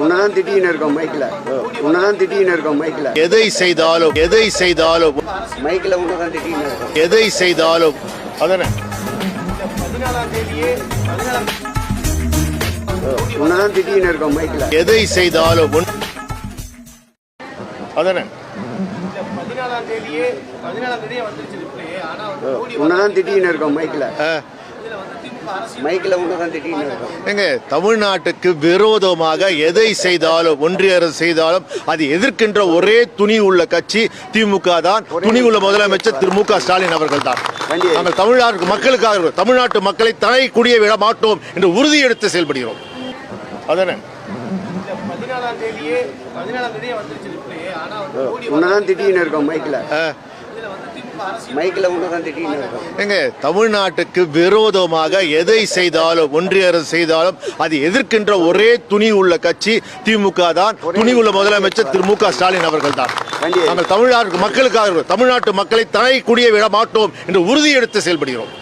உன்னதான் திட்டின்னு இருக்கோம் மைக்ல. உன்னதான் திட்டின்னு இருக்கோம் மைக்ல. எதை செய்தாலும் மைக்ல உன்னதான் திட்டின்னு இருக்கோம். எதை செய்தாலும் அதானே உன்னதான் திட்டின்னு இருக்கோம் மைக்ல. எதை செய்தாலும் அதானே உன்னதான் திட்டின்னு இருக்கோம் மைக்ல. மைக்ல உன்னதான் திட்டின்னு இருக்கோம். எங்க தமிழ்நாட்டுக்கு விரோதமாக எதை செய்தாலும் ஒன்றிய அரசு செய்தாலும் அது எதிர்க்கின்ற ஒரே துணி உள்ள கட்சி திமுக தான். துணி உள்ள முதலமைச்சர் திரு மு.க. ஸ்டாலின் அவர்கள் தான். நாங்கள் தமிழ்நாட்டு மக்களுக்காக தமிழ்நாட்டு மக்களை தலை குடிய விட மாட்டோம் என்று உறுதியெடுத்து செயல்படுகிறோம். அதானே உன்னதான் திட்டின்னு இருக்கோம் மைக்ல. மைக்ல உன்னதான் திட்டின்னு இருக்கோம். எங்க தமிழ்நாட்டுக்கு விரோதமாக எதை செய்தாலும் ஒன்றிய அரசு செய்தாலும் அது எதிர்க்கின்ற ஒரே துணி உள்ள கட்சி திமுக தான். துணி உள்ள முதலமைச்சர் திரு மு.க. ஸ்டாலின் அவர்கள் தான். நாங்கள் தமிழ்நாட்டு மக்களுக்காக தமிழ்நாட்டு மக்களை தலை குடிய விட மாட்டோம் என்று உறுதியெடுத்து செயல்படுகிறோம்.